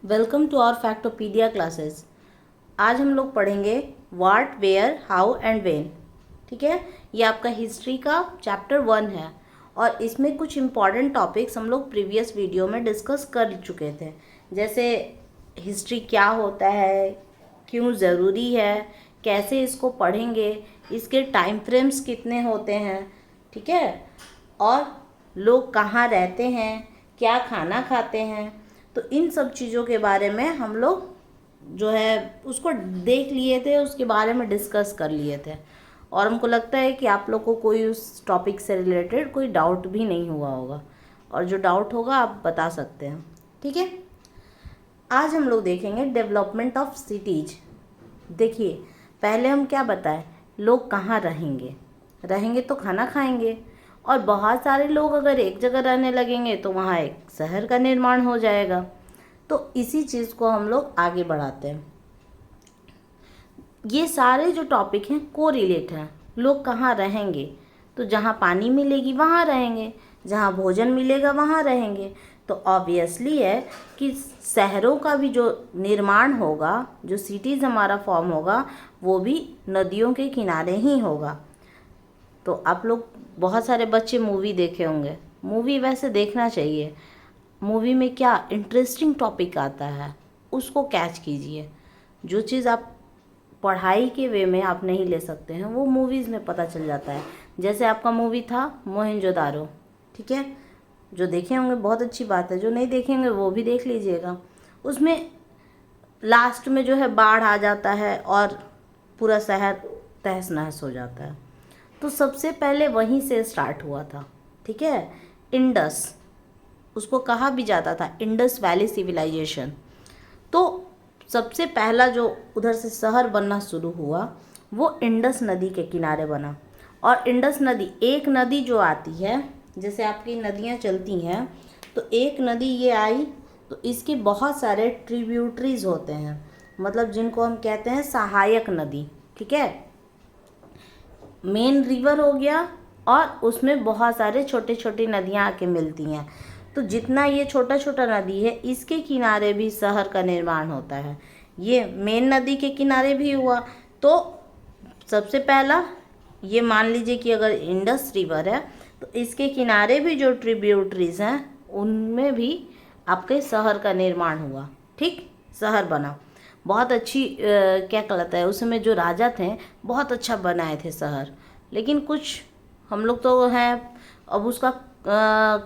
Welcome to our Factopedia classes. आज हम लोग पढ़ेंगे what, where, how and when. ठीक है, ये आपका हिस्ट्री का चैप्टर 1 है और इसमें कुछ इम्पॉर्टेंट टॉपिक्स हम लोग प्रीवियस वीडियो में डिस्कस कर चुके थे। जैसे हिस्ट्री क्या होता है, क्यों ज़रूरी है, कैसे इसको पढ़ेंगे, इसके टाइम फ्रेम्स कितने होते हैं, ठीक है, और लोग कहाँ रहते हैं, क्या खाना खाते हैं। तो इन सब चीज़ों के बारे में हम लोग जो है उसको देख लिए थे, उसके बारे में डिस्कस कर लिए थे और हमको लगता है कि आप लोग को कोई उस टॉपिक से रिलेटेड कोई डाउट भी नहीं हुआ होगा और जो डाउट होगा आप बता सकते हैं। ठीक है, आज हम लोग देखेंगे डेवलपमेंट ऑफ सिटीज। देखिए, पहले हम क्या बताएं, लोग कहाँ रहेंगे, रहेंगे तो खाना खाएंगे और बहुत सारे लोग अगर एक जगह रहने लगेंगे तो वहाँ एक शहर का निर्माण हो जाएगा। तो इसी चीज़ को हम लोग आगे बढ़ाते हैं। ये सारे जो टॉपिक हैं को रिलेट हैं। लोग कहाँ रहेंगे, तो जहाँ पानी मिलेगी वहाँ रहेंगे, जहाँ भोजन मिलेगा वहाँ रहेंगे। तो ऑब्वियसली है कि शहरों का भी जो निर्माण होगा, जो सिटीज़ हमारा फॉर्म होगा, वो भी नदियों के किनारे ही होगा। तो आप लोग बहुत सारे बच्चे मूवी देखे होंगे, मूवी वैसे देखना चाहिए। मूवी में क्या इंटरेस्टिंग टॉपिक आता है उसको कैच कीजिए। जो चीज़ आप पढ़ाई के वे में आप नहीं ले सकते हैं वो मूवीज़ में पता चल जाता है। जैसे आपका मूवी था मोहनजोदारो, ठीक है, जो देखे होंगे बहुत अच्छी बात है, जो नहीं देखेंगे वो भी देख लीजिएगा। उसमें लास्ट में जो है बाढ़ आ जाता है और पूरा शहर तहस नहस हो जाता है। तो सबसे पहले वहीं से स्टार्ट हुआ था। ठीक है, इंडस उसको कहा भी जाता था, इंडस वैली सिविलाइजेशन। तो सबसे पहला जो उधर से शहर बनना शुरू हुआ वो इंडस नदी के किनारे बना। और इंडस नदी, एक नदी जो आती है, जैसे आपकी नदियाँ चलती हैं, तो एक नदी ये आई तो इसके बहुत सारे ट्रिब्यूटरीज होते हैं, मतलब जिनको हम कहते हैं सहायक नदी। ठीक है, मेन रिवर हो गया और उसमें बहुत सारे छोटे छोटी नदियाँ आके मिलती हैं। तो जितना ये छोटा छोटा नदी है इसके किनारे भी शहर का निर्माण होता है। ये मेन नदी के किनारे भी हुआ। तो सबसे पहला ये मान लीजिए कि अगर इंडस रिवर है तो इसके किनारे भी जो ट्रिब्यूटरीज हैं उनमें भी आपके शहर का निर्माण हुआ। ठीक, शहर बना। बहुत अच्छी क्या कहलाता है, उसमें जो राजा थे बहुत अच्छा बनाए थे शहर। लेकिन कुछ हम लोग तो हैं, अब उसका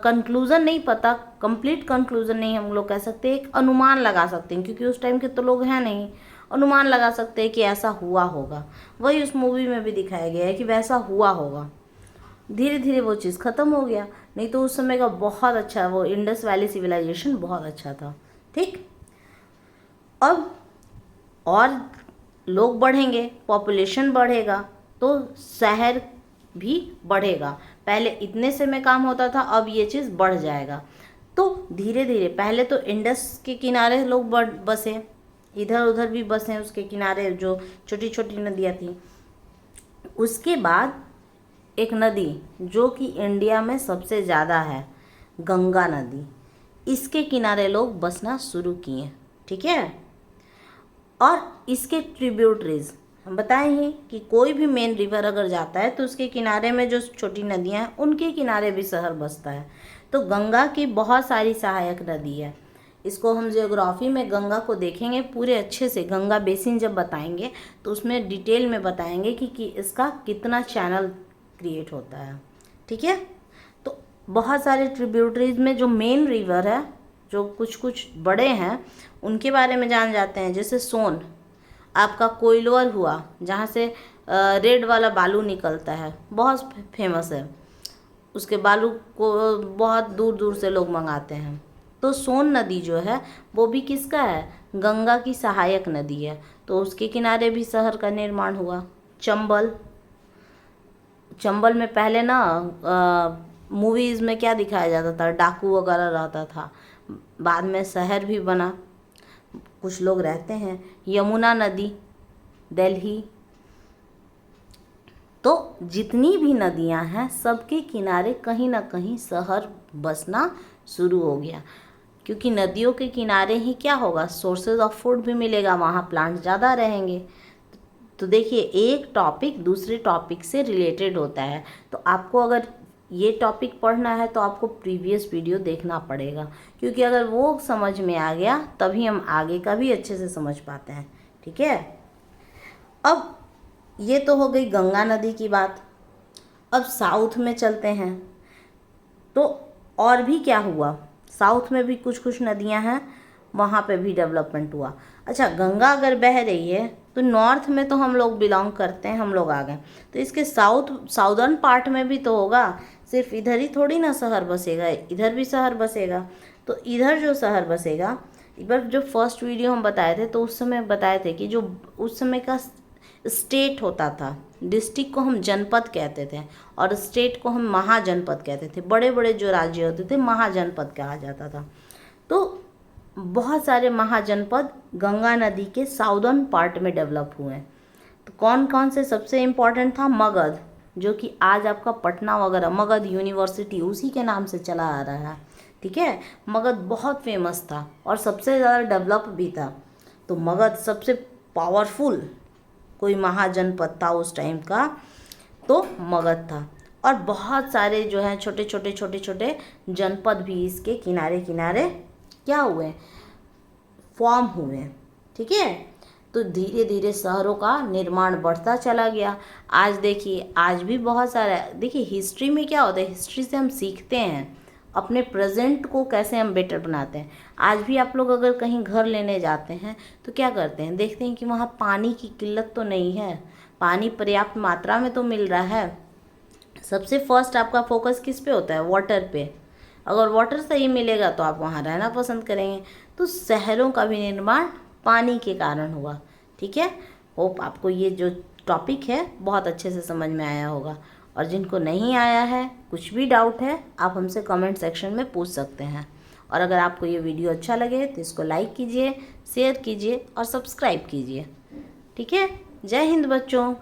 कंक्लूज़न नहीं पता, कंप्लीट कंक्लूज़न नहीं हम लोग कह सकते, एक अनुमान लगा सकते हैं क्योंकि उस टाइम के तो लोग हैं नहीं। अनुमान लगा सकते हैं कि ऐसा हुआ होगा। वही उस मूवी में भी दिखाया गया है कि वैसा हुआ होगा। धीरे धीरे वो चीज़ ख़त्म हो गया, नहीं तो उस समय का बहुत अच्छा, वो इंडस वैली सिविलाइजेशन बहुत अच्छा था। ठीक, अब और लोग बढ़ेंगे, पॉपुलेशन बढ़ेगा तो शहर भी बढ़ेगा। पहले इतने से में काम होता था, अब ये चीज़ बढ़ जाएगा। तो धीरे धीरे पहले तो इंडस के किनारे लोग बसे, इधर उधर भी बसे, उसके किनारे जो छोटी छोटी नदियाँ थी। उसके बाद एक नदी जो कि इंडिया में सबसे ज़्यादा है, गंगा नदी, इसके किनारे लोग बसना शुरू किए। ठीक है, और इसके ट्रिब्यूटरीज हम बताएं ही कि कोई भी मेन रिवर अगर जाता है तो उसके किनारे में जो छोटी नदियां हैं उनके किनारे भी शहर बसता है। तो गंगा की बहुत सारी सहायक नदी है। इसको हम ज्योग्राफी में गंगा को देखेंगे पूरे अच्छे से, गंगा बेसिन जब बताएंगे तो उसमें डिटेल में बताएंगे कि इसका कितना चैनल क्रिएट होता है। ठीक है, तो बहुत सारे ट्रिब्यूटरीज में जो मेन रिवर है, जो कुछ कुछ बड़े हैं, उनके बारे में जान जाते हैं। जैसे सोन, आपका कोइलवर हुआ जहाँ से रेड वाला बालू निकलता है, बहुत फेमस है। उसके बालू को बहुत दूर दूर से लोग मंगाते हैं। तो सोन नदी जो है वो भी किसका है, गंगा की सहायक नदी है। तो उसके किनारे भी शहर का निर्माण हुआ। चंबल, चंबल में पहले ना मूवीज़ में क्या दिखाया जाता था, डाकू वगैरह रहता था, बाद में शहर भी बना, कुछ लोग रहते हैं। यमुना नदी, दिल्ली। तो जितनी भी नदियां हैं सबके किनारे कहीं ना कहीं शहर बसना शुरू हो गया, क्योंकि नदियों के किनारे ही क्या होगा, सोर्सेज ऑफ फूड भी मिलेगा, वहाँ प्लांट ज़्यादा रहेंगे। तो देखिए एक टॉपिक दूसरे टॉपिक से रिलेटेड होता है। तो आपको अगर ये टॉपिक पढ़ना है तो आपको प्रीवियस वीडियो देखना पड़ेगा, क्योंकि अगर वो समझ में आ गया तभी हम आगे का भी अच्छे से समझ पाते हैं। ठीक है, अब ये तो हो गई गंगा नदी की बात। अब साउथ में चलते हैं, तो और भी क्या हुआ, साउथ में भी कुछ कुछ नदियां हैं, वहाँ पे भी डेवलपमेंट हुआ। अच्छा, गंगा अगर बह रही है तो नॉर्थ में तो हम लोग बिलोंग करते हैं, हम लोग आ गए, तो इसके साउदर्न पार्ट में भी तो होगा, सिर्फ इधर ही थोड़ी ना शहर बसेगा, इधर भी शहर बसेगा। तो इधर जो शहर बसेगा, एक बार जो फर्स्ट वीडियो हम बताए थे तो उस समय बताए थे कि जो उस समय का स्टेट होता था, डिस्ट्रिक्ट को हम जनपद कहते थे और स्टेट को हम महाजनपद कहते थे। बड़े बड़े जो राज्य होते थे महाजनपद कहा जाता था। तो बहुत सारे महाजनपद गंगा नदी के साउदर्न पार्ट में डेवलप हुए हैं। तो कौन कौन से, सबसे इम्पोर्टेंट था मगध, जो कि आज आपका पटना वगैरह, मगध यूनिवर्सिटी उसी के नाम से चला आ रहा है। ठीक है, मगध बहुत फेमस था और सबसे ज़्यादा डेवलप भी था। तो मगध सबसे पावरफुल कोई महाजनपद था उस टाइम का, तो मगध था। और बहुत सारे जो हैं छोटे छोटे जनपद भी इसके किनारे किनारे क्या हुए, फॉर्म हुए। ठीक है, तो धीरे धीरे शहरों का निर्माण बढ़ता चला गया। आज देखिए, आज भी बहुत सारा, देखिए हिस्ट्री में क्या होता है, हिस्ट्री से हम सीखते हैं अपने प्रेजेंट को कैसे हम बेटर बनाते हैं। आज भी आप लोग अगर कहीं घर लेने जाते हैं तो क्या करते हैं, देखते हैं कि वहाँ पानी की किल्लत तो नहीं है, पानी पर्याप्त मात्रा में तो मिल रहा है। सबसे फर्स्ट आपका फोकस किस पे होता है, वाटर पे। अगर वाटर सही मिलेगा तो आप वहाँ रहना पसंद करेंगे। तो शहरों का भी निर्माण पानी के कारण हुआ। ठीक है, होप आपको ये जो टॉपिक है बहुत अच्छे से समझ में आया होगा। और जिनको नहीं आया है, कुछ भी डाउट है, आप हमसे कमेंट सेक्शन में पूछ सकते हैं। और अगर आपको ये वीडियो अच्छा लगे तो इसको लाइक कीजिए, शेयर कीजिए और सब्सक्राइब कीजिए। ठीक है, जय हिंद बच्चों।